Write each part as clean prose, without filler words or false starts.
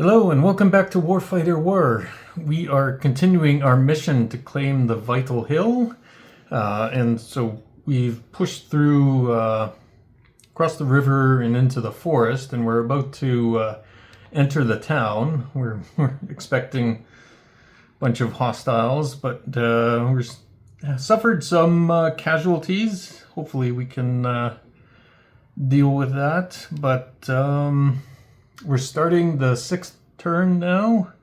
Hello and welcome back to Warfighter War. We are continuing our mission to claim the Vital Hill. And so we've pushed through across the river and into the forest, and we're about to enter the town. We're expecting a bunch of hostiles, but we've suffered some casualties. Hopefully we can deal with that, but we're starting the 6th turn now.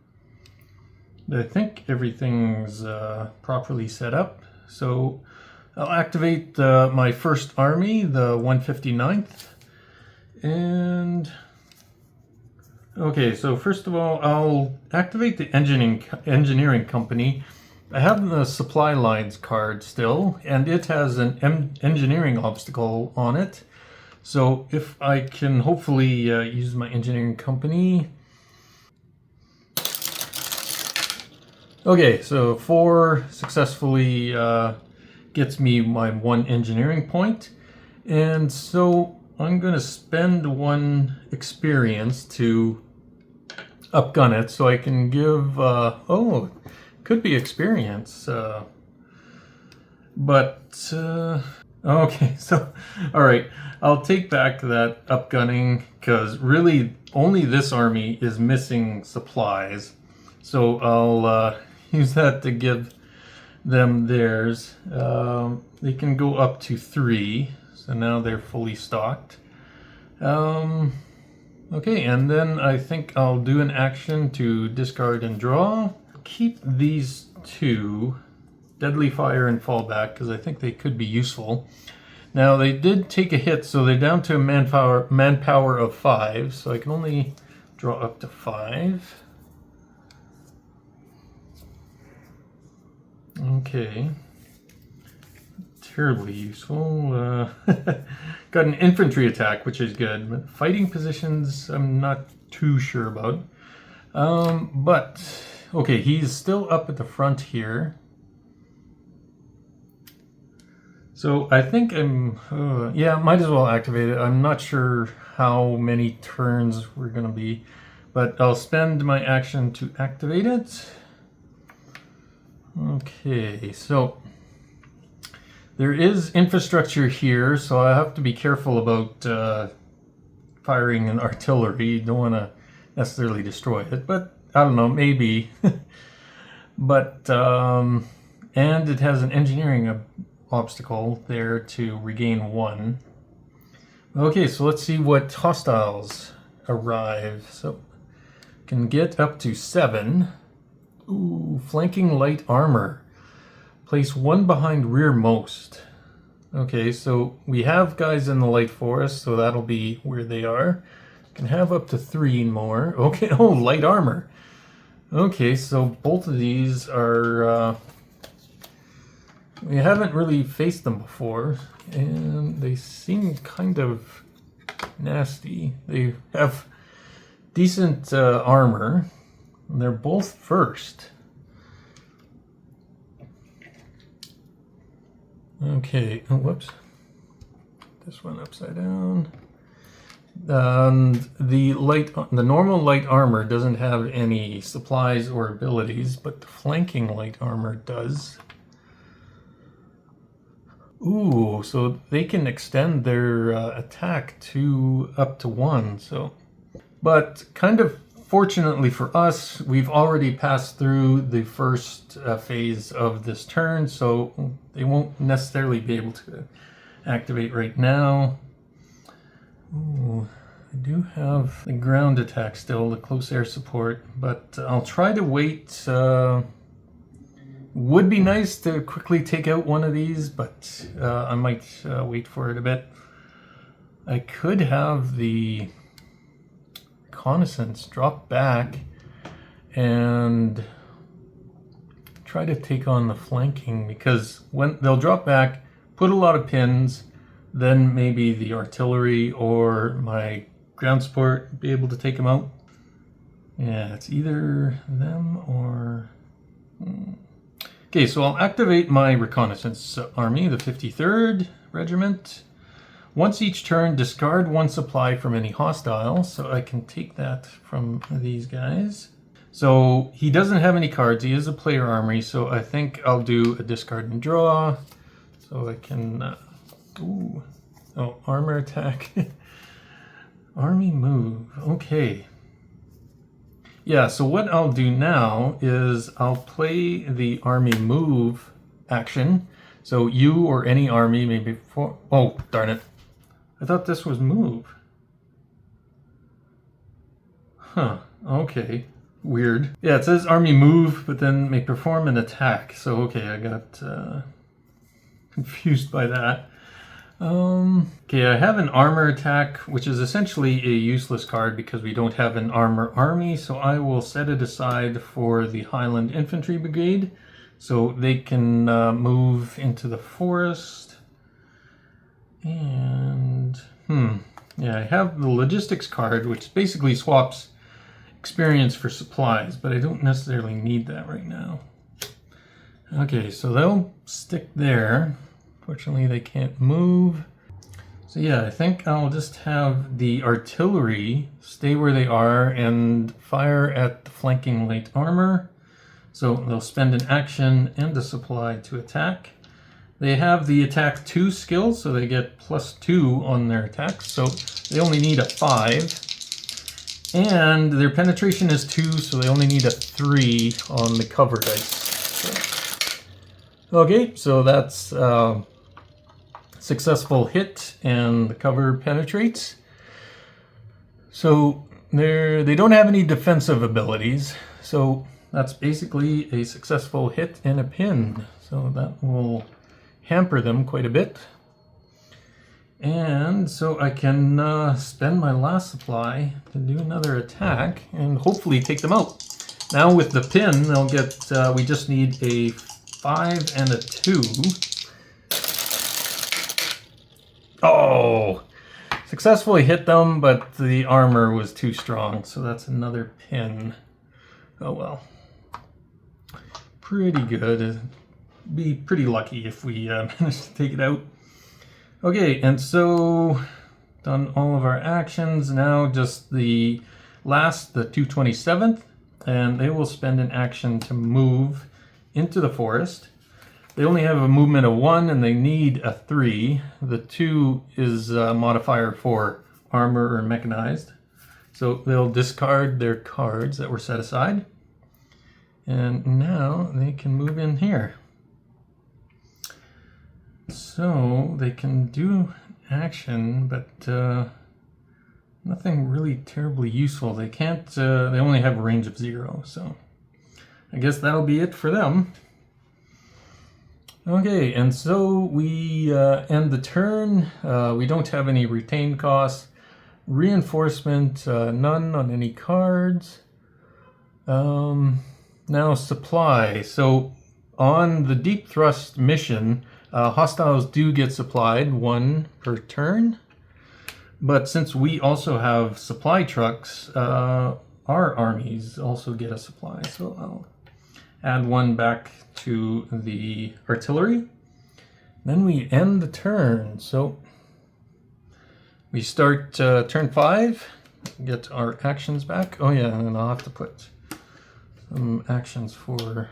I think everything's properly set up. So I'll activate my first army, the 159th. And okay, so first of all, I'll activate the engineering company. I have the supply lines card still, and it has an engineering obstacle on it. So if I can hopefully use my engineering company. Okay, so 4 successfully gets me my 1 engineering point. And so I'm going to spend 1 experience to upgun it so I can give, oh, could be experience. Okay, so, alright, I'll take back that upgunning, because really only this army is missing supplies. So I'll use that to give them theirs. They can go up to 3, so now they're fully stocked. Okay, and then I think I'll do an action to discard and draw. Keep these 2. Deadly Fire and Fallback, because I think they could be useful. Now they did take a hit, so they're down to a manpower of 5, so I can only draw up to 5. Okay. Terribly useful. Got an infantry attack, which is good, but fighting positions I'm not too sure about. But, okay, he's still up at the front here. So I think yeah, might as well activate it. I'm not sure how many turns we're going to be, but I'll spend my action to activate it. Okay, so there is infrastructure here, so I have to be careful about firing an artillery. You don't want to necessarily destroy it, but I don't know, maybe. But, and it has an engineering obstacle there to regain 1. Okay, so let's see what hostiles arrive. So can get up to 7. Ooh, flanking light armor. Place 1 behind rearmost. Okay, so we have guys in the light forest, so that'll be where they are. Can have up to 3 more. Okay, oh, light armor. Okay, so both of these are we haven't really faced them before, and they seem kind of nasty. They have decent armor, and they're both first. Okay, oh, whoops. This one upside down. The normal light armor doesn't have any supplies or abilities, but the flanking light armor does. Ooh, so they can extend their attack to up to 1. So, but kind of fortunately for us, we've already passed through the first phase of this turn, so they won't necessarily be able to activate right now. Ooh, I do have the ground attack still, the close air support, but I'll try to wait. Would be nice to quickly take out one of these, but I might wait for it a bit. I could have the reconnaissance drop back and try to take on the flanking, because when they'll drop back, put a lot of pins, then maybe the artillery or my ground support be able to take them out. Yeah, it's either them or... Okay, so I'll activate my reconnaissance army, the 53rd Regiment. Once each turn, discard one supply from any hostile. So I can take that from these guys. So he doesn't have any cards. He is a player armory. So I think I'll do a discard and draw. So I can... ooh. Oh, armor attack. Army move. Okay. Yeah, so what I'll do now is I'll play the army move action. So you or any army, maybe for... oh, darn it. I thought this was move. Huh, okay. Weird. Yeah, it says army move, but then may perform an attack. So, okay, I got confused by that. Okay, I have an armor attack, which is essentially a useless card because we don't have an armor army, so I will set it aside for the Highland Infantry Brigade, so they can move into the forest. And, yeah, I have the logistics card, which basically swaps experience for supplies, but I don't necessarily need that right now. Okay, so they'll stick there. Fortunately, they can't move. So yeah, I think I'll just have the artillery stay where they are and fire at the flanking light armor. So they'll spend an action and a supply to attack. They have the attack 2 skill, so they get +2 on their attacks. So they only need a 5. And their penetration is 2, so they only need a 3 on the cover dice. So. Okay, so that's... successful hit and the cover penetrates. So they don't have any defensive abilities. So that's basically a successful hit and a pin. So that will hamper them quite a bit. And so I can spend my last supply to do another attack and hopefully take them out. Now with the pin, they'll get, we just need a 5 and a 2. Oh, successfully hit them, but the armor was too strong, so that's another pin. Oh well. Pretty good. It'd be pretty lucky if we manage to take it out. Okay, and so done all of our actions. Now just the last, the 227th, and they will spend an action to move into the forest. They only have a movement of 1 and they need a 3. The 2 is a modifier for armor or mechanized. So they'll discard their cards that were set aside. And now they can move in here. So they can do action, but nothing really terribly useful. They can't, they only have a range of 0. So I guess that'll be it for them. Okay, and so we end the turn. We don't have any retained costs. Reinforcement, none on any cards. Now supply. So on the Deep Thrust mission, hostiles do get supplied 1 per turn. But since we also have supply trucks, our armies also get a supply. So I'll add 1 back to the artillery. Then we end the turn. So we start turn 5, get our actions back. Oh yeah, and I'll have to put some actions for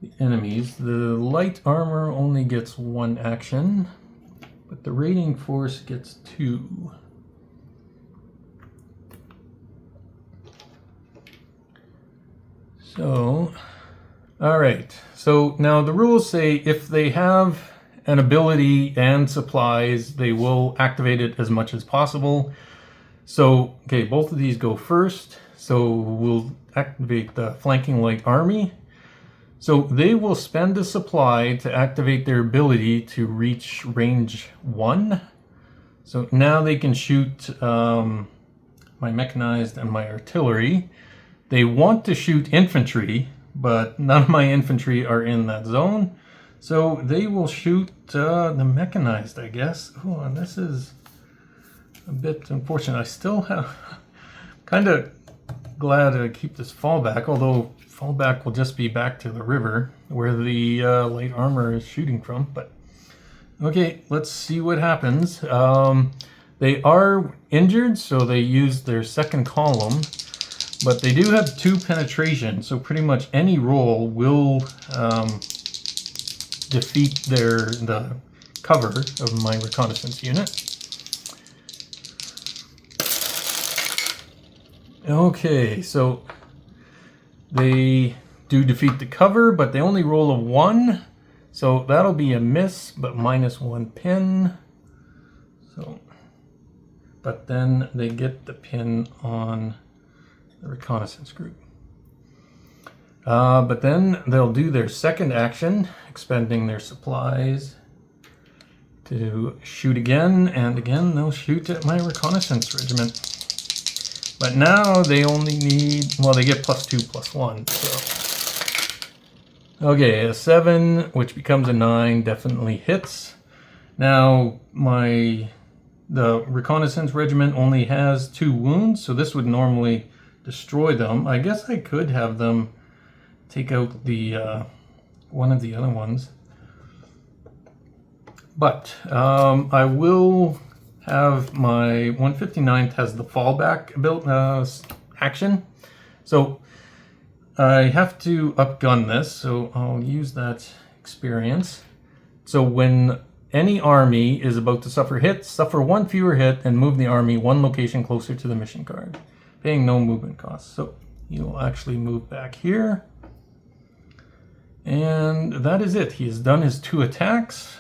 the enemies. The light armor only gets 1 action, but the raiding force gets 2. So, all right. So now the rules say if they have an ability and supplies, they will activate it as much as possible. So, okay, both of these go first. So we'll activate the flanking light army. So they will spend a supply to activate their ability to reach range 1. So now they can shoot my mechanized and my artillery. They want to shoot infantry, but none of my infantry are in that zone. So they will shoot the mechanized, I guess. Oh, and this is a bit unfortunate. I still have kind of glad to keep this fallback, although fallback will just be back to the river where the light armor is shooting from. But Okay, let's see what happens. They are injured, so they use their second column, but they do have 2 penetration, so pretty much any roll will defeat the cover of my reconnaissance unit. Okay, so they do defeat the cover, but they only roll a 1. So that'll be a miss, but -1 pin. So, but then they get the pin on the reconnaissance group. But then they'll do their second action, expending their supplies to shoot again, and again they'll shoot at my reconnaissance regiment. But now they only need, well, they get +2, +1, so. Okay, a 7, which becomes a 9, definitely hits. Now, the reconnaissance regiment only has 2 wounds, so this would normally destroy them. I guess I could have them take out the one of the other ones. But I will have my 159th has the fallback action. So I have to upgun this, so I'll use that experience. So when any army is about to suffer hits, suffer 1 fewer hit and move the army 1 location closer to the mission card, paying no movement costs. So you'll actually move back here. And that is it. He has done his 2 attacks.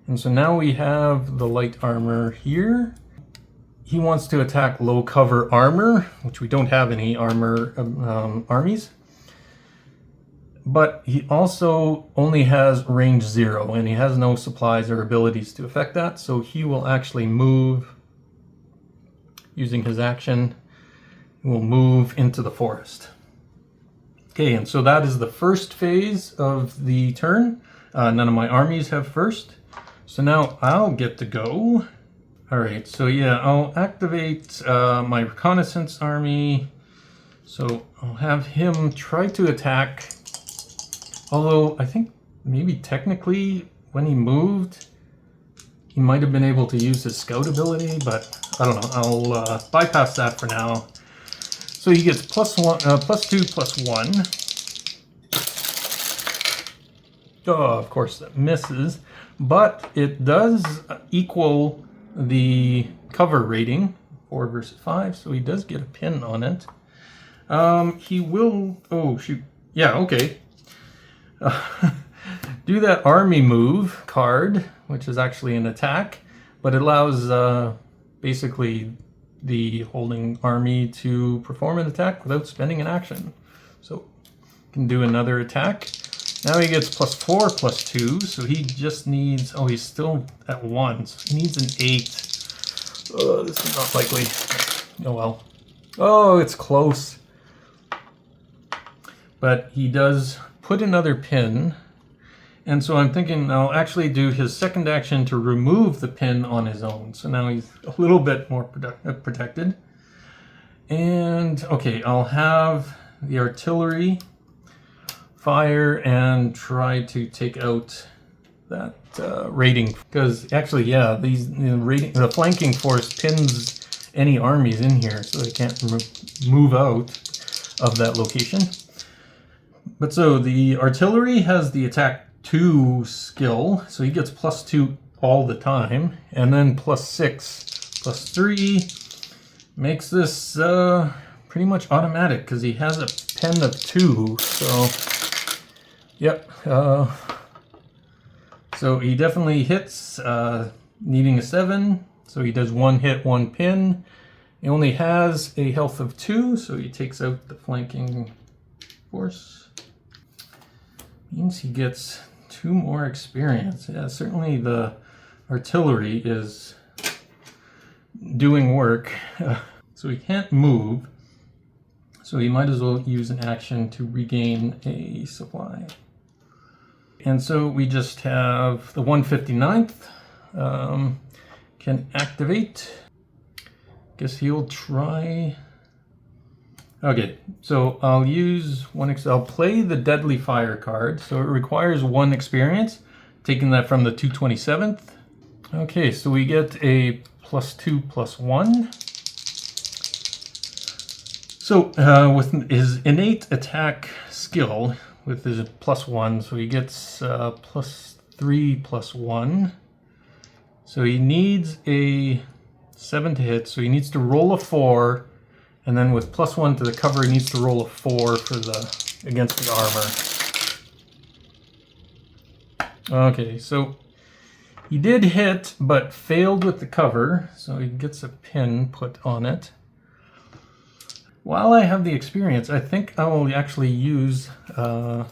And so now we have the light armor here. He wants to attack low cover armor, which we don't have any armor armies. But he also only has range 0, and he has no supplies or abilities to affect that. So he will actually move, using his action, he will move into the forest. Okay, and so that is the first phase of the turn. None of my armies have first. So now I'll get to go. Alright, so yeah, I'll activate my reconnaissance army. So I'll have him try to attack. Although I think maybe technically when he moved, he might have been able to use his scout ability, but I don't know. I'll bypass that for now. So he gets +2, +1. Oh, of course that misses, but it does equal the cover rating, 4 versus 5, so he does get a pin on it. He will, oh shoot, yeah, okay. Do that army move card, which is actually an attack, but it allows basically the holding army to perform an attack without spending an action. So can do another attack. Now he gets +4, +2, so he just needs, oh, he's still at 1, so he needs an 8. Oh, this is not likely. Oh well. Oh, it's close. But he does put another pin, and so I'm thinking I'll actually do his second action to remove the pin on his own. So now he's a little bit more protected. And, okay, I'll have the artillery fire and try to take out that raiding, because actually, yeah, the flanking force pins any armies in here, so they can't move out of that location. But so the artillery has the attack 2 skill, so he gets +2 all the time, and then +6, +3 makes this pretty much automatic because he has a pen of 2. So yep. So he definitely hits, needing a 7. So he does 1 hit, 1 pin. He only has a health of 2, so he takes out the flanking force. Means he gets 2 more experience. Yeah, certainly the artillery is doing work. So he can't move. So he might as well use an action to regain a supply. And so we just have the 159th can activate. Guess he'll try. Okay, so I'll use I'll play the Deadly Fire card. So it requires 1 experience taking that from the 227th. Okay, so we get a +2/+1. So with his innate attack skill, with his +1, so he gets +3/+1. So he needs a 7 to hit, so he needs to roll a 4, and then with +1 to the cover, he needs to roll a 4 for against the armor. Okay, so he did hit, but failed with the cover, so he gets a pin put on it. While I have the experience, I think I will actually use the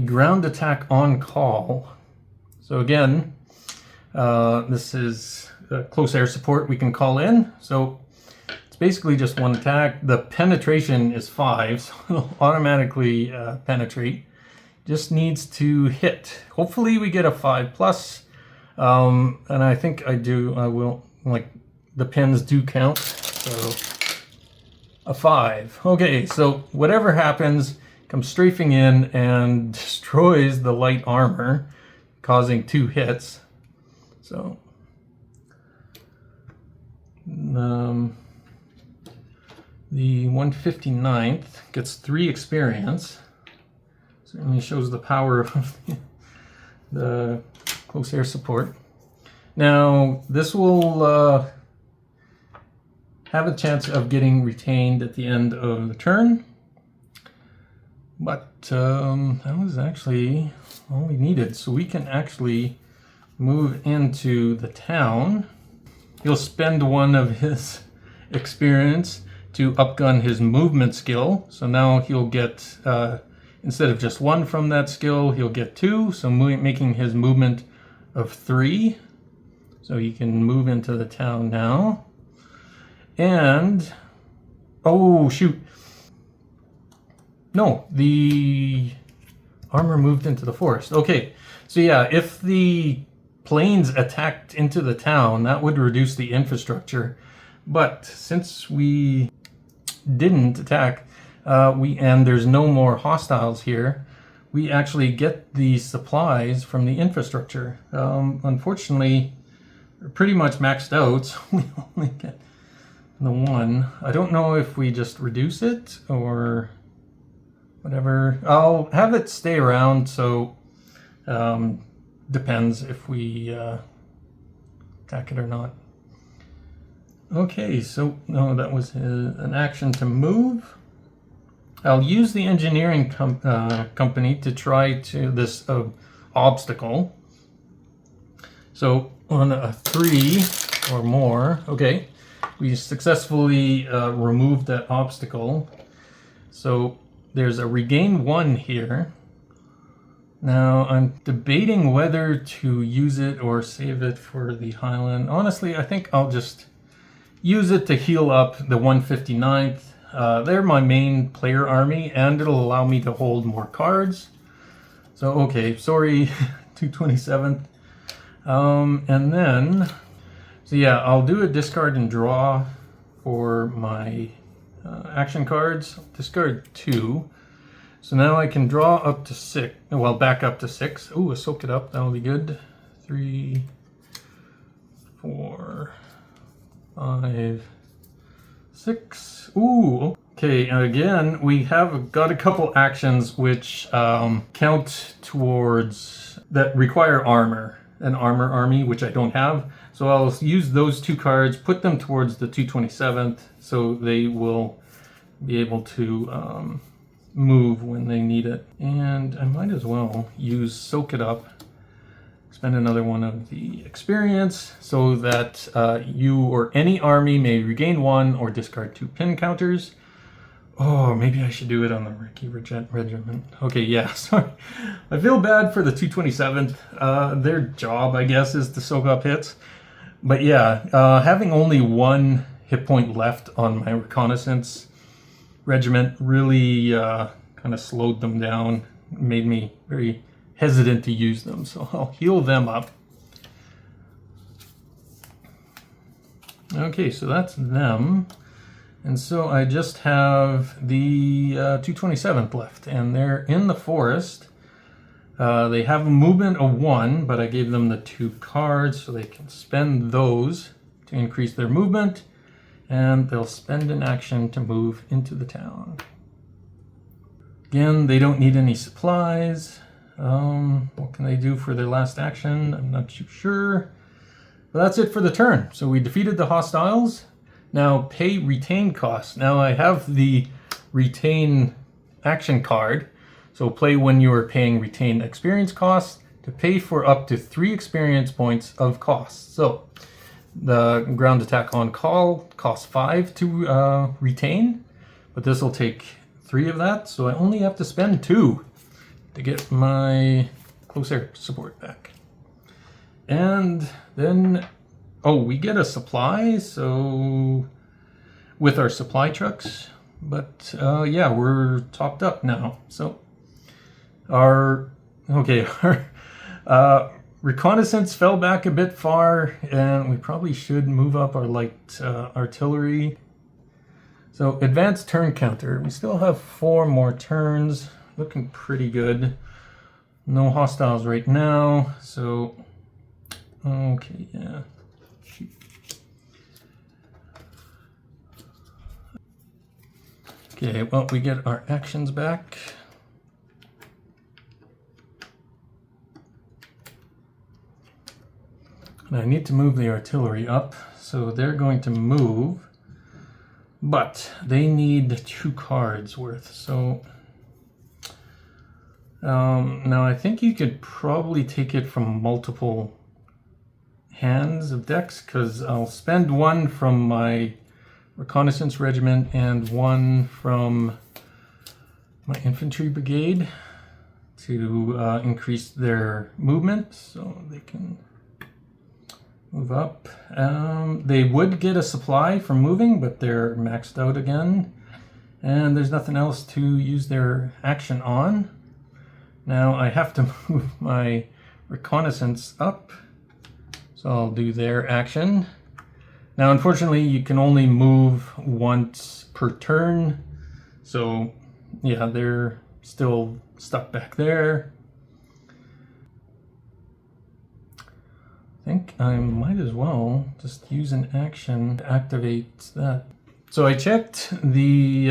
ground attack on call. So again, this is close air support we can call in. So it's basically just one attack. The penetration is 5, so it'll automatically penetrate. Just needs to hit. Hopefully we get a 5+. And I think I will, like, the pins do count, so a 5. Okay, so whatever happens, comes strafing in and destroys the light armor, causing 2 hits. So, the 159th gets 3 experience. Certainly shows the power of the close air support. Now, this will have a chance of getting retained at the end of the turn, but that was actually all we needed. So we can actually move into the town. He'll spend 1 of his experience to upgun his movement skill. So now he'll get, instead of just 1 from that skill, he'll get 2. So making his movement of 3. So he can move into the town now. And, oh shoot. No, the armor moved into the forest. Okay, so yeah, if the planes attacked into the town, that would reduce the infrastructure. But since we didn't attack, and there's no more hostiles here, we actually get the supplies from the infrastructure. Unfortunately, we're pretty much maxed out, so we only get the 1. I don't know if we just reduce it or whatever. I'll have it stay around, so depends if we attack it or not. Okay, so no, that was an action to move. I'll use the engineering company to try this obstacle. So on a 3 or more, okay, we successfully removed that obstacle. So there's a regain 1 here. Now I'm debating whether to use it or save it for the Highland. Honestly, I think I'll just use it to heal up the 159th. They're my main player army, and it'll allow me to hold more cards. So, okay, sorry, 227th. And then, so yeah, I'll do a discard and draw for my action cards. I'll discard 2. So now I can draw up to 6, well, back up to 6. Ooh, a soak it up, that'll be good. 3, 4, 5, 6. Ooh, okay, and again, we have got a couple actions which count towards, that require armor, an armor army, which I don't have. So I'll use those 2 cards, put them towards the 227th, so they will be able to move when they need it. And I might as well use Soak It Up, spend another 1 of the experience, so that you or any army may regain 1 or discard 2 pin counters. Oh, maybe I should do it on the Ricky Regiment. Okay, yeah, sorry. I feel bad for the 227th. Their job, I guess, is to soak up hits. But yeah, having only 1 hit point left on my reconnaissance regiment really kind of slowed them down, made me very hesitant to use them. So I'll heal them up. Okay, so that's them. And so I just have the 227th left, and they're in the forest. They have a movement of 1, but I gave them the 2 cards so they can spend those to increase their movement, and they'll spend an action to move into the town. Again, they don't need any supplies. What can they do for their last action? I'm not too sure. But that's it for the turn. So we defeated the hostiles. Now pay retain costs. Now I have the retain action card. So play when you are paying retain experience costs to pay for up to 3 experience points of costs. So the ground attack on call costs 5 to retain, but this will take 3 of that. So I only have to spend 2 to get my close air support back. And then, oh, we get a supply, so with our supply trucks, but yeah, we're topped up now. So our reconnaissance fell back a bit far, and we probably should move up our light artillery. So advanced turn counter, we still have 4 more turns. Looking pretty good. No hostiles right now, so okay, yeah. Shoot. Okay, well, we get our actions back. And I need to move the artillery up, so they're going to move, but they need 2 cards worth, so now I think you could probably take it from multiple hands of decks, because I'll spend 1 from my reconnaissance regiment and 1 from my infantry brigade to increase their movement so they can move up. They would get a supply from moving, but they're maxed out again, and there's nothing else to use their action on. Now I have to move my reconnaissance up, so I'll do their action. Now unfortunately you can only move once per turn, so yeah, they're still stuck back there. I think I might as well just use an action to activate that. So I checked the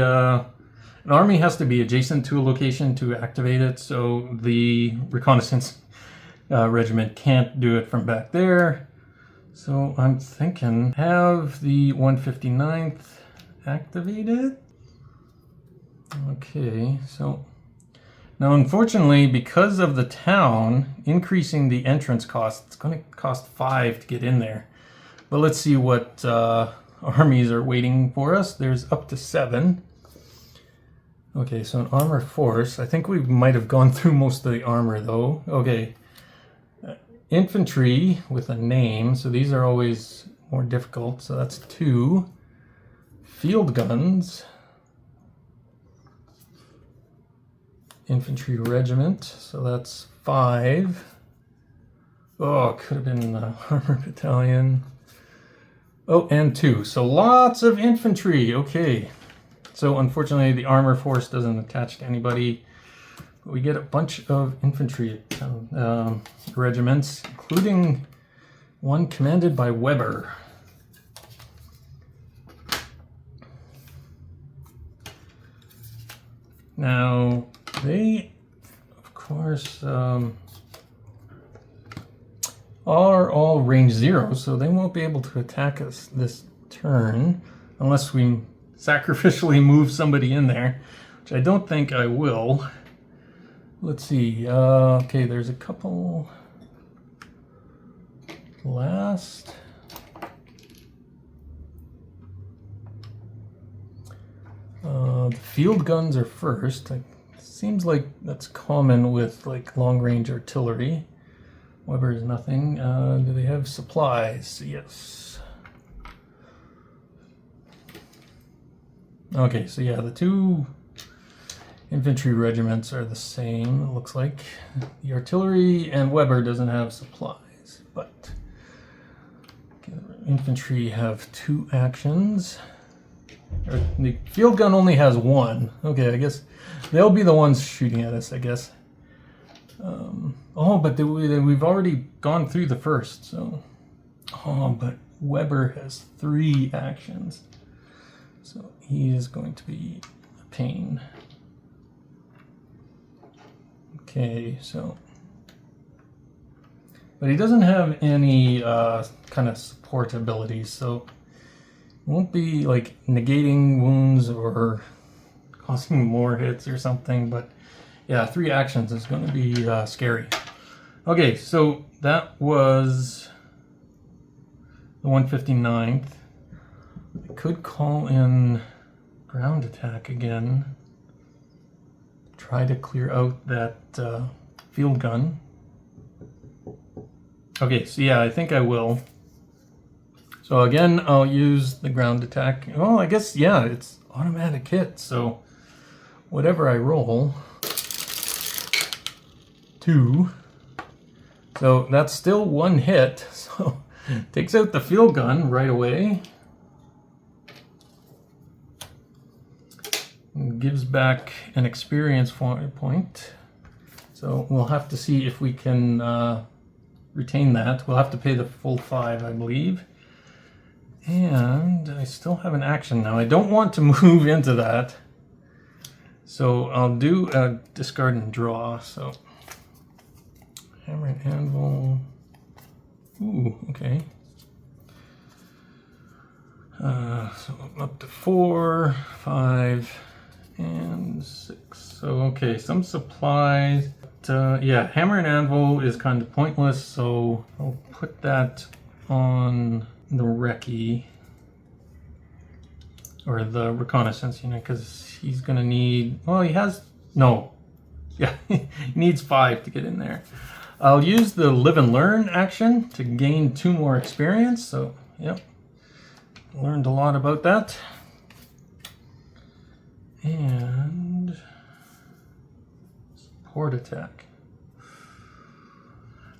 an army has to be adjacent to a location to activate it, so the reconnaissance regiment can't do it from back there. So I'm thinking have the 159th activated. Okay, so now unfortunately because of the town increasing the entrance cost, it's going to cost 5 to get in there. But let's see what armies are waiting for us. There's up to 7. Okay, so an armor force. I think we might have gone through most of the armor though. Okay, infantry with a name, so these are always more difficult, so that's 2. Field guns, infantry regiment, so that's 5. Oh, could have been armor battalion. Oh, and 2, so lots of infantry. Okay, so unfortunately the armor force doesn't attach to anybody. We get a bunch of infantry regiments, including one commanded by Weber. Now, they, of course, are all range 0, so they won't be able to attack us this turn unless we sacrificially move somebody in there, which I don't think I will. Let's see. Okay, there's a couple last. The field guns are first. It seems like that's common with like long-range artillery. Weber is nothing. Do they have supplies? Yes. Okay, so yeah, the 2 infantry regiments are the same, it looks like. The artillery and Weber doesn't have supplies, but okay, the infantry have 2 actions. The field gun only has 1. Okay, I guess they'll be the ones shooting at us, I guess. Oh, but we've already gone through the first, so... Oh, but Weber has 3 actions. So he is going to be a pain. Okay, so... But he doesn't have any kind of support abilities, so... It won't be like negating wounds or causing more hits or something, but yeah, 3 actions is going to be scary. Okay, so that was the 159th. I could call in ground attack again. Try to clear out that field gun. Okay, so yeah, I think I will. So again, I'll use the ground attack. Oh, I guess, yeah, it's automatic hit, so whatever I roll, 2. So that's still 1 hit, so takes out the field gun right away. And gives back an experience point. So we'll have to see if we can retain that. We'll have to pay the full 5, I believe. And I still have an action now. I don't want to move into that. So I'll do a discard and draw. So hammer and anvil. Ooh, okay. So up to 4, 5, and 6. So okay, some supplies. But, yeah, hammer and anvil is kind of pointless. So I'll put that on the recce, or the reconnaissance unit, because he's going to need, well, he has, no, yeah, he needs 5 to get in there. I'll use the live and learn action to gain 2 more experience, so, yep, learned a lot about that. And support attack.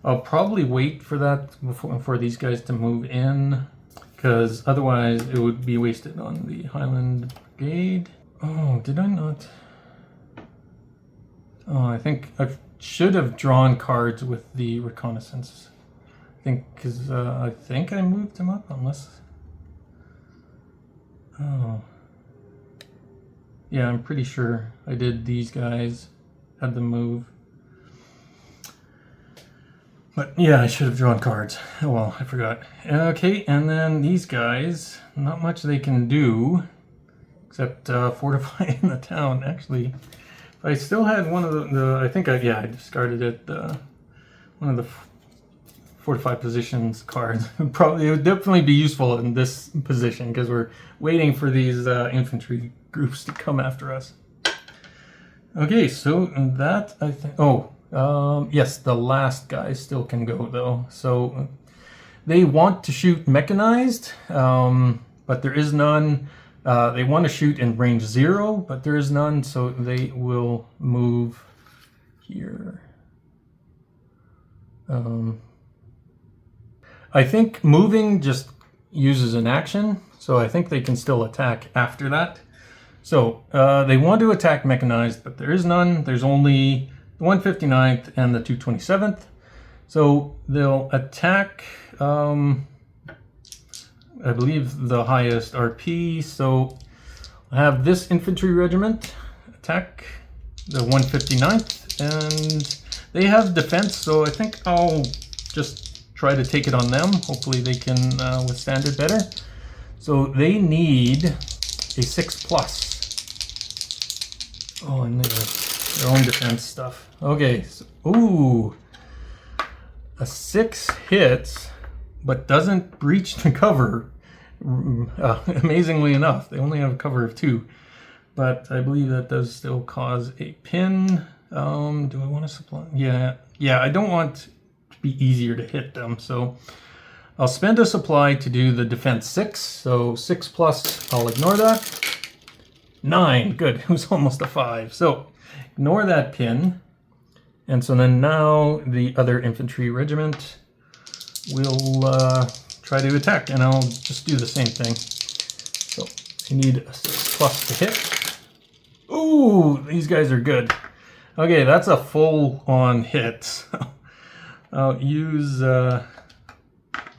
I'll probably wait for that for these guys to move in, because otherwise it would be wasted on the Highland Brigade. Oh, did I not? Oh, I think I should have drawn cards with the reconnaissance. I think, because I think I moved them up, unless... Oh. Yeah, I'm pretty sure I did these guys, had them move. But yeah, I should have drawn cards. Oh well, I forgot. Okay, and then these guys, not much they can do, except fortify in the town. Actually, if I still had one of the I think I discarded it, one of the fortified positions cards. It would definitely be useful in this position, because we're waiting for these infantry groups to come after us. Okay, so that, I think, yes, the last guy still can go though. So they want to shoot mechanized, but there is none. They want to shoot in range 0, but there is none, so they will move here. I think moving just uses an action, so I think they can still attack after that. So they want to attack mechanized, but there is none. There's only the 159th and the 227th. So they'll attack, I believe, the highest RP. So I have this infantry regiment attack the 159th, and they have defense, so I think I'll just try to take it on them. Hopefully they can withstand it better. So they need a 6+. Oh, and their own defense stuff. Okay, so, ooh, a 6 hits, but doesn't breach the cover. Amazingly enough, they only have a cover of 2, but I believe that does still cause a pin. Do I want to supply? Yeah, I don't want to be easier to hit them, so I'll spend a supply to do the defense 6. So 6+, I'll ignore that. 9, good. It was almost a 5. So ignore that pin. And so then now the other infantry regiment will try to attack, and I'll just do the same thing. So you need a 6+ to hit. Ooh, these guys are good. Okay, that's a full-on hit. I'll use that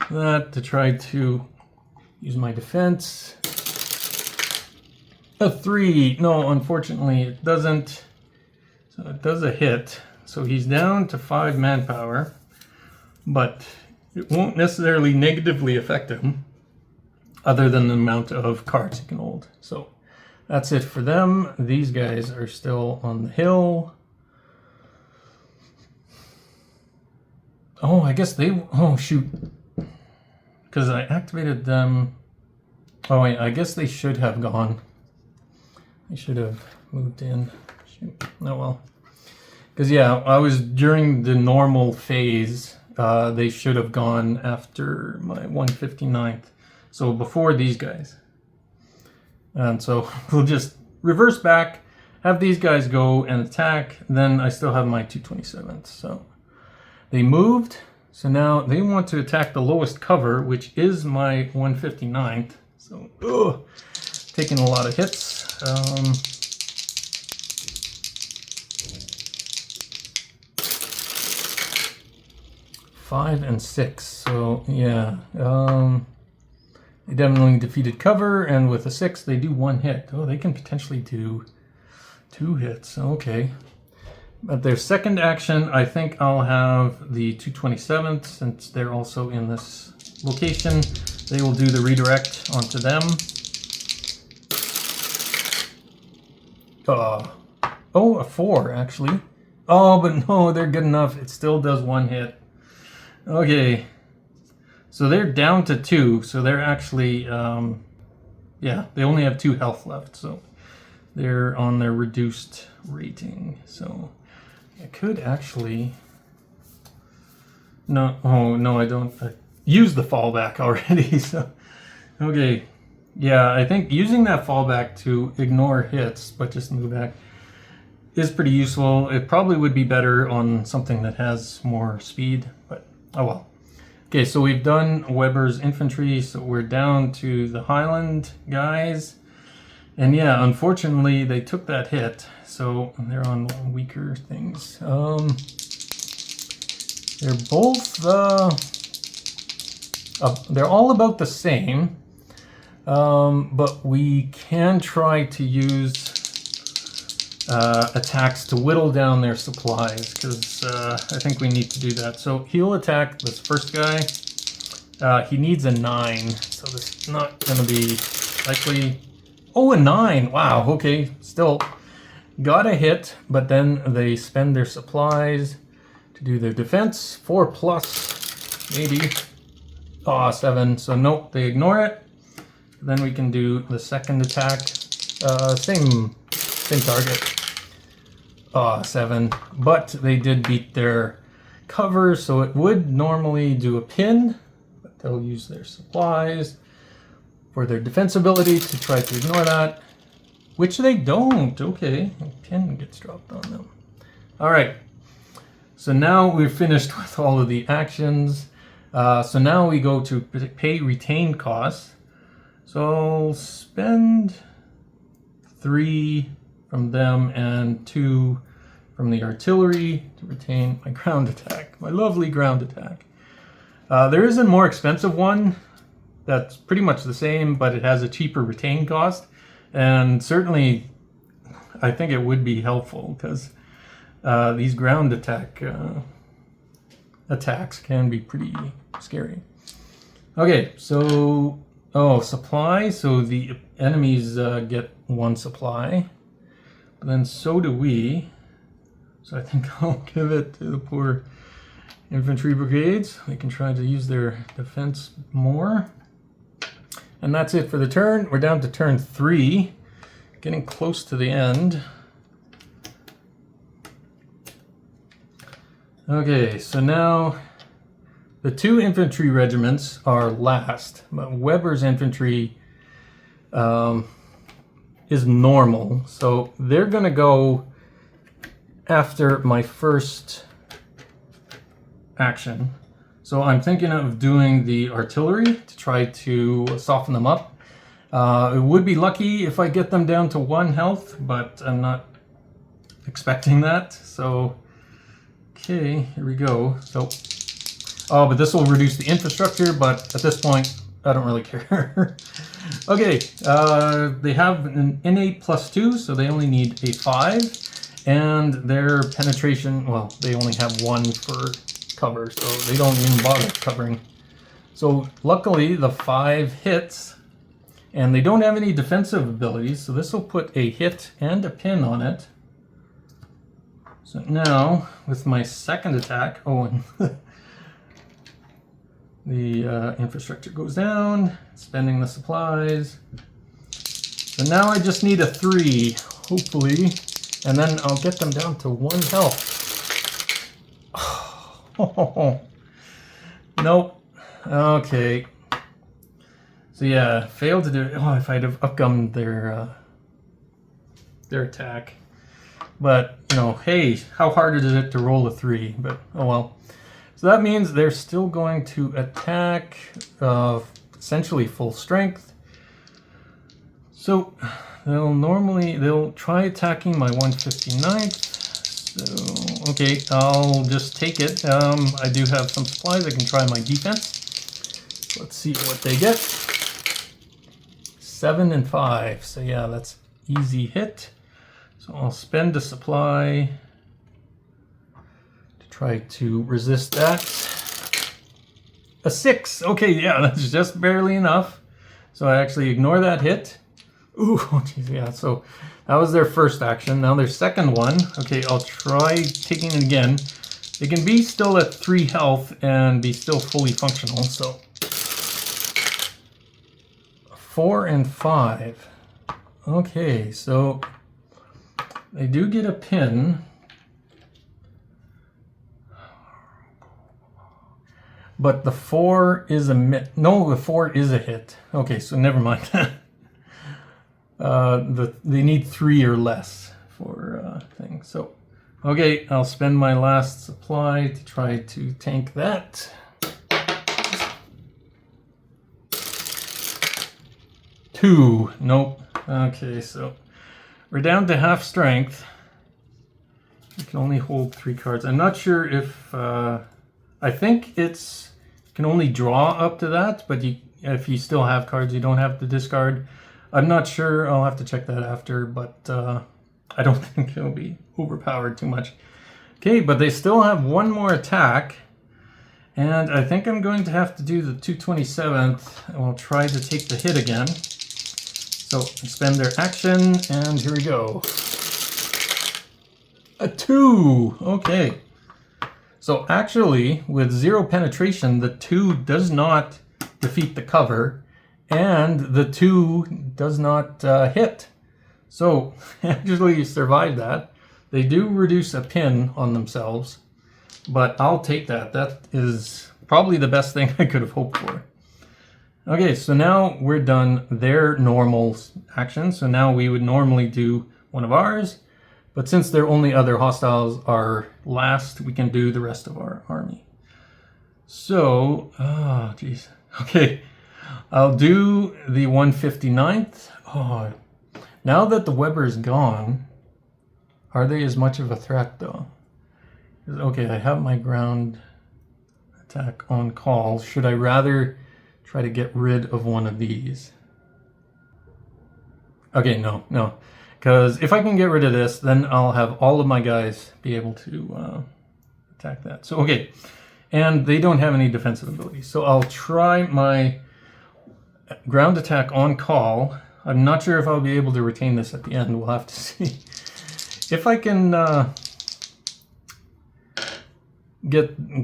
to try to use my defense. A 3. No, unfortunately, it doesn't. So it does a hit. So he's down to 5 manpower, but it won't necessarily negatively affect him other than the amount of cards he can hold. So that's it for them. These guys are still on the hill. Oh, I guess they... Oh, shoot. Because I activated them... Oh, wait, I guess they should have gone. They should have moved in. Shoot. Oh, well. Because, yeah, I was during the normal phase. They should have gone after my 159th. So before these guys. And so we'll just reverse back, have these guys go and attack. Then I still have my 227th. So they moved. So now they want to attack the lowest cover, which is my 159th. So, taking a lot of hits. 5 and 6. So, yeah. They definitely defeated cover, and with a 6, they do 1 hit. Oh, they can potentially do 2 hits. Okay. But their second action, I think I'll have the 227th, since they're also in this location. They will do the redirect onto them. Oh, a 4, actually. Oh, but no, they're good enough. It still does 1 hit. Okay. So they're down to 2, so they're actually, yeah, they only have 2 health left, so they're on their reduced rating. So I could actually, no, oh no, I don't, I used the fallback already, so, okay. Yeah, I think using that fallback to ignore hits, but just move back, is pretty useful. It probably would be better on something that has more speed, but oh well. Okay, so we've done Weber's infantry, so we're down to the Highland guys. And yeah, unfortunately, they took that hit, so they're on weaker things. They're both, they're all about the same, but we can try to use attacks to whittle down their supplies, because I think we need to do that. So he'll attack this first guy. He needs a 9, so this is not going to be likely. Oh, a 9! Wow, okay, still got a hit, but then they spend their supplies to do their defense. 4+, maybe. Oh, 7, so nope, they ignore it. Then we can do the second attack. Same target. 7, but they did beat their cover, so it would normally do a pin, but they'll use their supplies for their defense ability to try to ignore that, which they don't. Okay, a pin gets dropped on them. All right, so now we're finished with all of the actions. So now we go to pay retained costs. So I'll spend 3 from them and 2 from the artillery to retain my ground attack, my lovely ground attack. There is a more expensive one that's pretty much the same, but it has a cheaper retain cost, and certainly I think it would be helpful, because these ground attacks can be pretty scary. Okay, so supply. So the enemies get 1 supply. But then so do we. So I think I'll give it to the poor infantry brigades. They can try to use their defense more. And that's it for the turn. We're down to turn 3. Getting close to the end. Okay, so now the 2 infantry regiments are last, but Weber's infantry is normal, so they're gonna go after my first action. So I'm thinking of doing the artillery to try to soften them up. It would be lucky if I get them down to 1 health, but I'm not expecting that. So, okay, here we go. So, oh, but this will reduce the infrastructure, but at this point, I don't really care. Okay, they have an innate +2, so they only need a 5. And their penetration, well, they only have 1 for cover, so they don't even bother covering. So luckily, the 5 hits, and they don't have any defensive abilities, so this will put a hit and a pin on it. So now, with my second attack, oh, and the infrastructure goes down, spending the supplies. So now I just need a 3, hopefully, and then I'll get them down to 1 health. Oh, nope. Okay. So yeah, failed to do it. Oh, if I'd have upgummed their attack. But, you know, hey, how hard is it to roll a 3? But, oh well. So that means they're still going to attack essentially full strength. So they'll try attacking my 159th. So, okay, I'll just take it. I do have some supplies. I can try my defense. Let's see what they get. 7 and 5. So yeah, that's easy hit. So I'll spend a supply to try to resist that. A 6. Okay, yeah, that's just barely enough. So I actually ignore that hit. Ooh, oh geez, yeah, so that was their first action. Now their second one. Okay, I'll try taking it again. They can be still at 3 health and be still fully functional, so 4 and 5. Okay, so they do get a pin. But the 4 is the 4 is a hit. Okay, so never mind. They need 3 or less for things. So, okay, I'll spend my last supply to try to tank that. Two. Nope. Okay, so we're down to half strength. You can only hold 3 cards. I'm not sure if I think you can only draw up to that, but if you still have cards, you don't have to discard. I'm not sure. I'll have to check that after, but I don't think it'll be overpowered too much. Okay, but they still have 1 more attack, and I think I'm going to have to do the 227th, and we'll try to take the hit again. So expend their action, and here we go. A 2. Okay. So actually, with 0 penetration, the 2 does not defeat the cover, and the 2 does not hit. So actually survive that. They do reduce a pin on themselves, but I'll take that. That is probably the best thing I could have hoped for. Okay, so now we're done their normal actions. So now we would normally do one of ours, but since their only other hostiles are last, we can do the rest of our army. So, oh, geez. Okay, I'll do the 159th. Oh, now that the Weber is gone, are they as much of a threat though? Okay, I have my ground attack on call. Should I rather try to get rid of one of these? Okay, no. Because if I can get rid of this, then I'll have all of my guys be able to attack that. So, okay. And they don't have any defensive abilities. So I'll try my ground attack on call. I'm not sure if I'll be able to retain this at the end. We'll have to see. If I can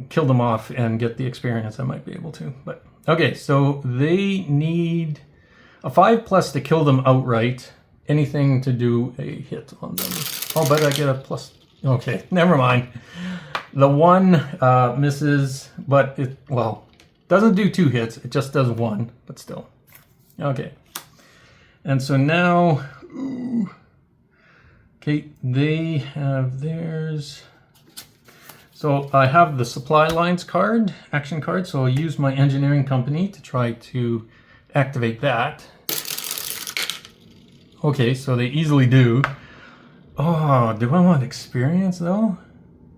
kill them off and get the experience, I might be able to. But okay, so they need a 5+ to kill them outright. Anything to do a hit on them. Oh, but I get a plus. Okay, never mind. The 1 misses, but it, well, doesn't do 2 hits. It just does 1, but still. Okay. And so now, okay, they have theirs. So I have the supply lines card, action card, so I'll use my engineering company to try to activate that. Okay, so they easily do. Oh, do I want experience though?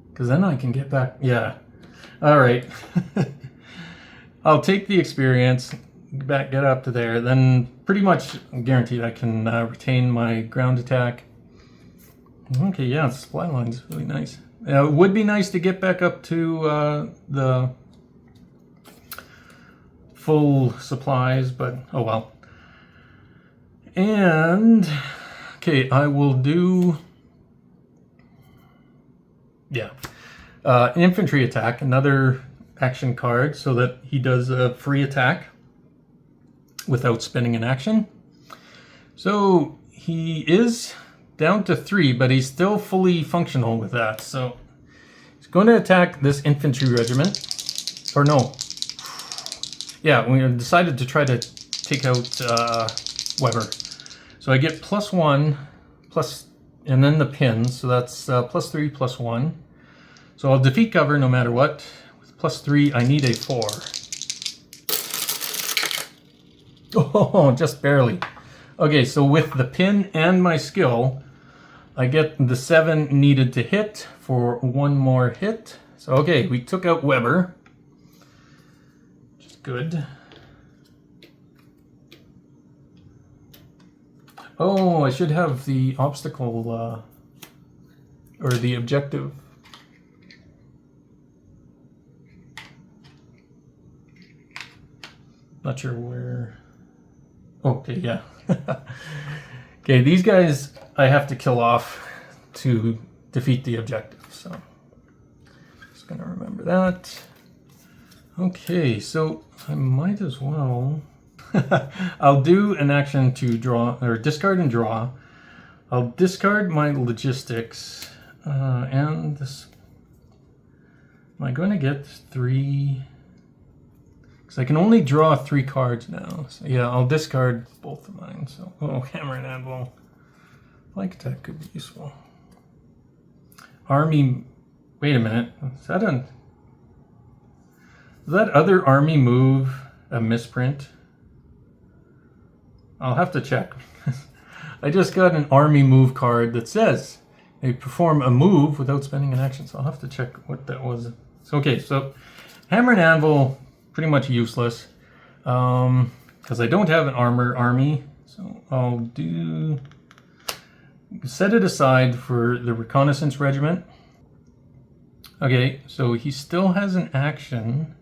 Because then I can get back. Yeah. All right. I'll take the experience, get up to there. Then pretty much guaranteed I can retain my ground attack. Okay, yeah, the supply line's really nice. It would be nice to get back up to the full supplies, but oh well. And okay, I will do, yeah, infantry attack, another action card, so that he does a free attack without spending an action. So he is down to 3, but he's still fully functional with that. So he's going to attack this infantry regiment, or no. Yeah, we decided to try to take out Weber. So I get +1, and then the pin, so that's +3, +1. So I'll defeat cover no matter what. With +3, I need a 4. Oh, just barely. Okay, so with the pin and my skill, I get the 7 needed to hit for 1 more hit. So okay, we took out Weber. Good. Oh, I should have the obstacle, or the objective. Not sure where. Okay, yeah. Okay, these guys I have to kill off to defeat the objective, so just gonna remember that. Okay, so I might as well. I'll do an action to draw, or discard and draw. I'll discard my logistics, and this. Am I going to get 3? Because I can only draw 3 cards now. So yeah, I'll discard both of mine. So, oh, hammer and anvil. Flank attack could be useful. Army. Wait a minute. Is that other army move a misprint? I'll have to check. I just got an army move card that says they perform a move without spending an action, so I'll have to check what that was. So, okay, so hammer and anvil, pretty much useless, because I don't have an armor army. So I'll do, set it aside for the reconnaissance regiment. Okay, so he still has an action.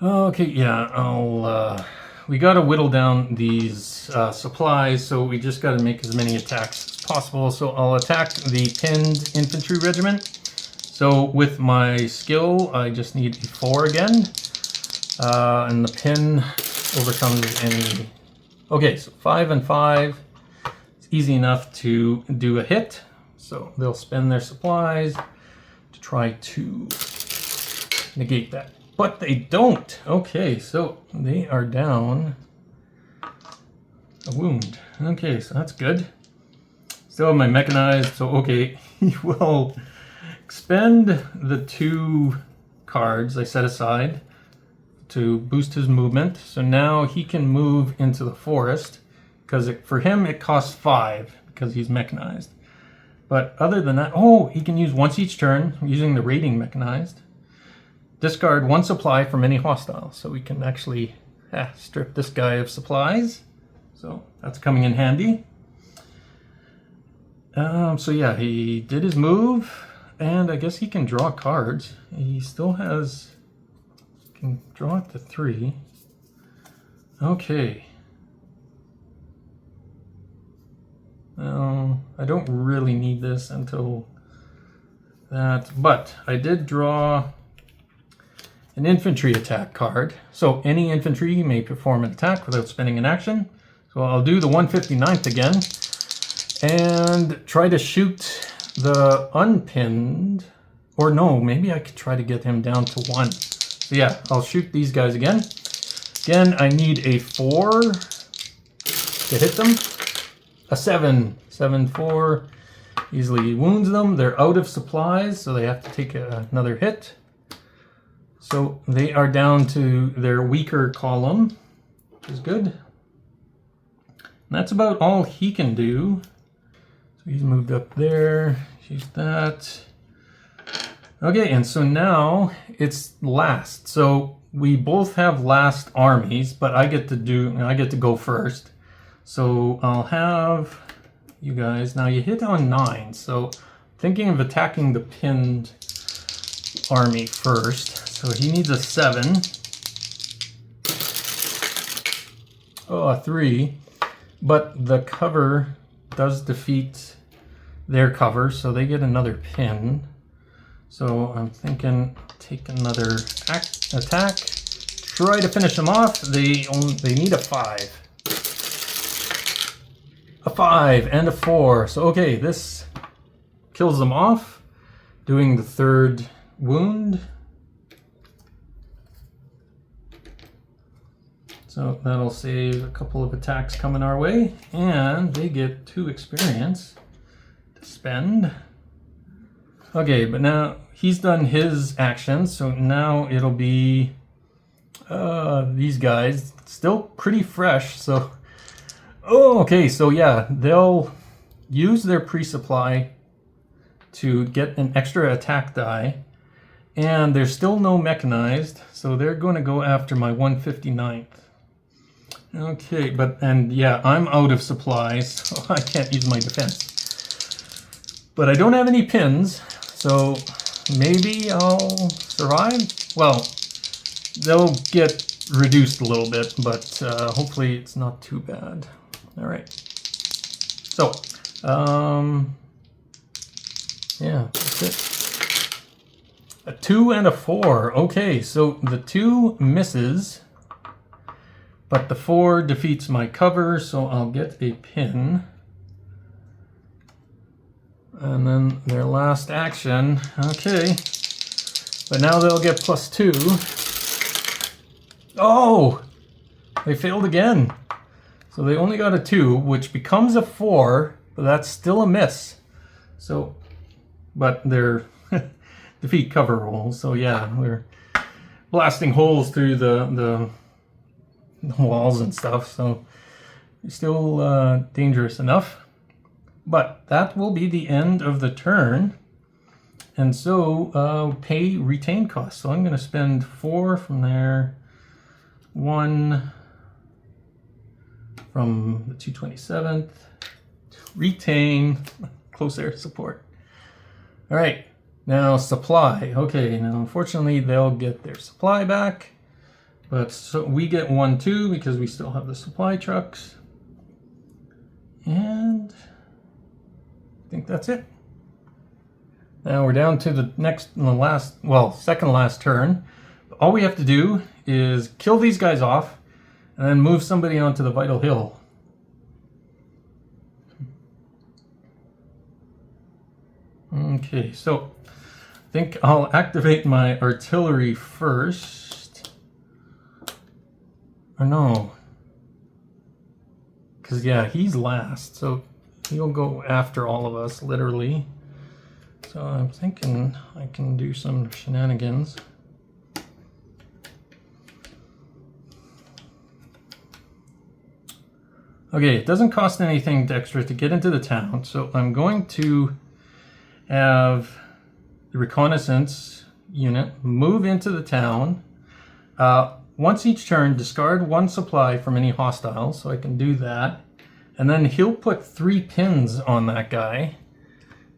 Okay, yeah, we gotta whittle down these supplies, so we just gotta make as many attacks as possible. So I'll attack the pinned infantry regiment. So with my skill, I just need a 4 again, and the pin overcomes any. Okay, so 5 and 5. It's easy enough to do a hit. So they'll spend their supplies to try to negate that. But they don't. Okay, so they are down a wound. Okay, so that's good. Still have my mechanized, so okay, he will expend the 2 cards I set aside to boost his movement. So now he can move into the forest, because for him it costs 5 because he's mechanized. But other than that, oh, he can use once each turn using the raiding mechanized. Discard 1 supply from any hostile, so we can actually strip this guy of supplies. So that's coming in handy. So yeah, he did his move, and I guess he can draw cards. He still has, can draw up to 3. Okay. I don't really need this until that, but I did draw an infantry attack card. So any infantry may perform an attack without spending an action. So I'll do the 159th again and try to shoot the unpinned, or no, maybe I could try to get him down to 1. So yeah, I'll shoot these guys again. Again, I need a 4 to hit them. A 7, 4 easily wounds them. They're out of supplies, so they have to take another hit. So they are down to their weaker column, which is good. And that's about all he can do. So he's moved up there. She's that. Okay, and so now it's last. So we both have last armies, but I get to go first. So I'll have you guys. Now you hit on 9. So thinking of attacking the pinned army first. So he needs a 7. Oh, a 3. But the cover does defeat their cover, so they get another pin. So I'm thinking take another attack. Try to finish them off. They need a 5. A 5 and a 4. So okay, this kills them off, doing the 3rd wound. So that'll save a couple of attacks coming our way, and they get 2 experience to spend. Okay, but now he's done his actions, so now it'll be these guys, still pretty fresh. So, oh, okay, so yeah, they'll use their pre-supply to get an extra attack die, and there's still no mechanized, so they're going to go after my 159th. Okay, and yeah, I'm out of supplies, so I can't use my defense. But I don't have any pins, so maybe I'll survive. Well, they'll get reduced a little bit, but hopefully it's not too bad. All right. So, yeah, that's it. A 2 and a 4. Okay, so the 2 misses. But the 4 defeats my cover, so I'll get a pin. And then their last action, okay. But now they'll get +2. Oh! They failed again. So they only got a 2, which becomes a 4, but that's still a miss. So, but they're defeat cover roll. So yeah, we're blasting holes through the walls and stuff, so it's still dangerous enough. But that will be the end of the turn, and so pay retain costs. So I'm going to spend 4 from there, 1 from the 227th, retain close air support. All right, now supply. Okay, now unfortunately they'll get their supply back. But so we get 1, 2 because we still have the supply trucks. And I think that's it. Now we're down to the second last turn. All we have to do is kill these guys off and then move somebody onto the vital hill. Okay, so I think I'll activate my artillery first. Or no, because yeah, he's last, so he'll go after all of us, literally. So I'm thinking I can do some shenanigans. Okay, it doesn't cost anything extra to get into the town, so I'm going to have the reconnaissance unit move into the town. Once each turn, discard 1 supply from any hostile, so I can do that. And then he'll put 3 pins on that guy,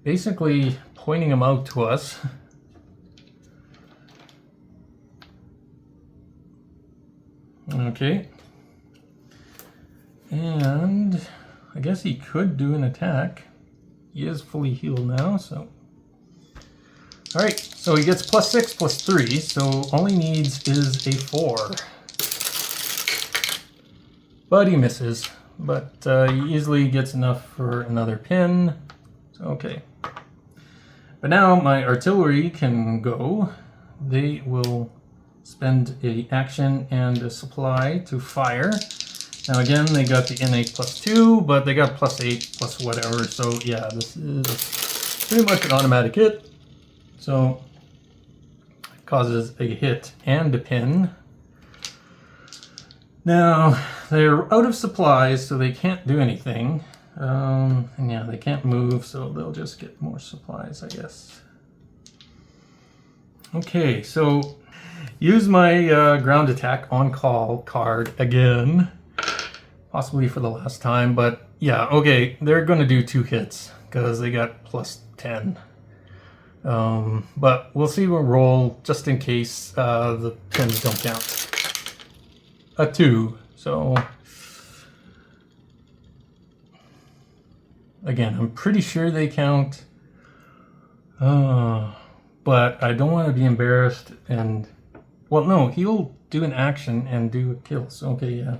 basically pointing him out to us. Okay. And I guess he could do an attack. He is fully healed now, so... Alright, so he gets +6, +3, so all he needs is a 4. But he misses. But he easily gets enough for another pin. So, okay. But now my artillery can go. They will spend an action and a supply to fire. Now again, they got the innate +2, but they got +8, plus whatever. So yeah, this is pretty much an automatic hit. So it causes a hit and a pin. Now they're out of supplies, so they can't do anything. And yeah, they can't move, so they'll just get more supplies, I guess. Okay, so use my ground attack on call card again. Possibly for the last time, but yeah, okay, they're going to do 2 hits because they got plus 10. But we'll see we'll roll just in case the pins don't count. A 2, so again, I'm pretty sure they count, but I don't want to be embarrassed and, well, no, he'll do an action and do a kill, so okay, yeah,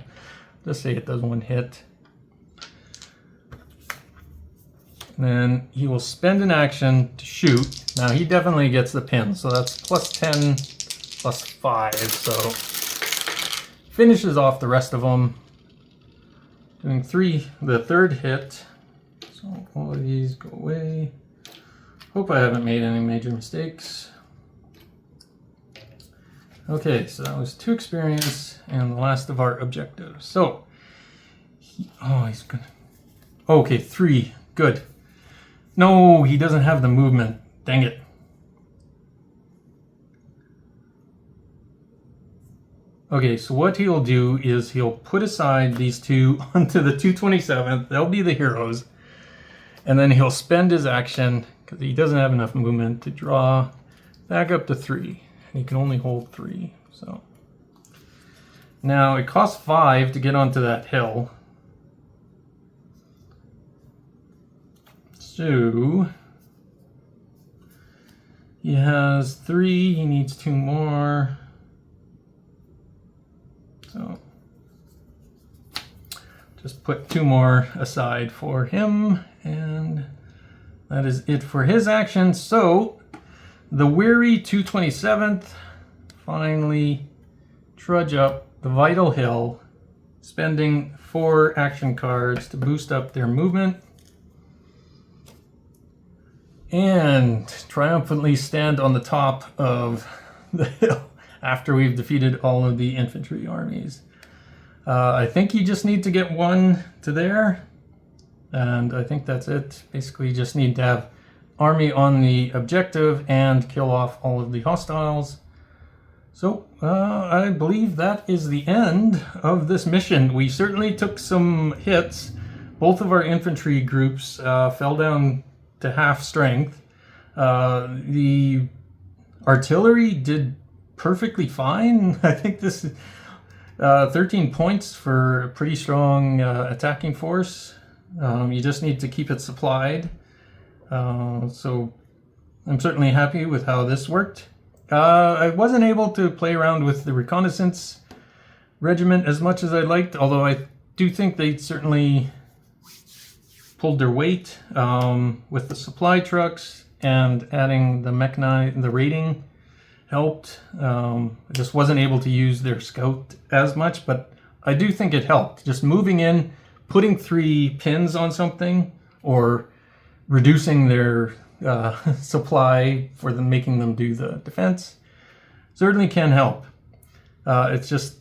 let's say it does 1 hit. Then he will spend an action to shoot. Now he definitely gets the pin, so that's plus 10, plus 5, so finishes off the rest of them. Doing 3, the 3rd hit. So all of these go away. Hope I haven't made any major mistakes. Okay, so that was 2 experience and the last of our objectives. So, he's gonna, okay, 3, good. No, he doesn't have the movement. Dang it. Okay, so what he'll do is he'll put aside these 2 onto the 227th. They'll be the heroes. And then he'll spend his action, because he doesn't have enough movement, to draw back up to 3. And he can only hold 3. So now it costs 5 to get onto that hill. So he has 3, he needs 2 more. So just put 2 more aside for him, and that is it for his action. So the weary 227th finally trudge up the vital hill, spending 4 action cards to boost up their movement, and triumphantly stand on the top of the hill after we've defeated all of the infantry armies. I think you just need to get 1 to there, and I think that's it. Basically, you just need to have army on the objective and kill off all of the hostiles. So, I believe that is the end of this mission. We certainly took some hits. Both of our infantry groups fell down to half strength. The artillery did perfectly fine. I think this is 13 points for a pretty strong attacking force. You just need to keep it supplied. So I'm certainly happy with how this worked. I wasn't able to play around with the reconnaissance regiment as much as I liked, although I do think they certainly pulled their weight with the supply trucks, and adding the raiding helped. I just wasn't able to use their scout as much, but I do think it helped. Just moving in, putting 3 pins on something, or reducing their supply for them, making them do the defense, certainly can help. It's just,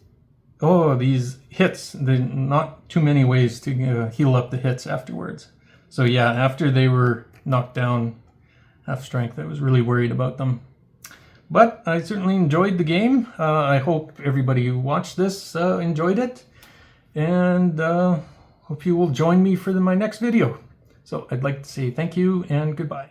these hits, not too many ways to heal up the hits afterwards. So yeah, after they were knocked down half strength, I was really worried about them. But I certainly enjoyed the game. I hope everybody who watched this enjoyed it, and hope you will join me for my next video. So I'd like to say thank you and goodbye.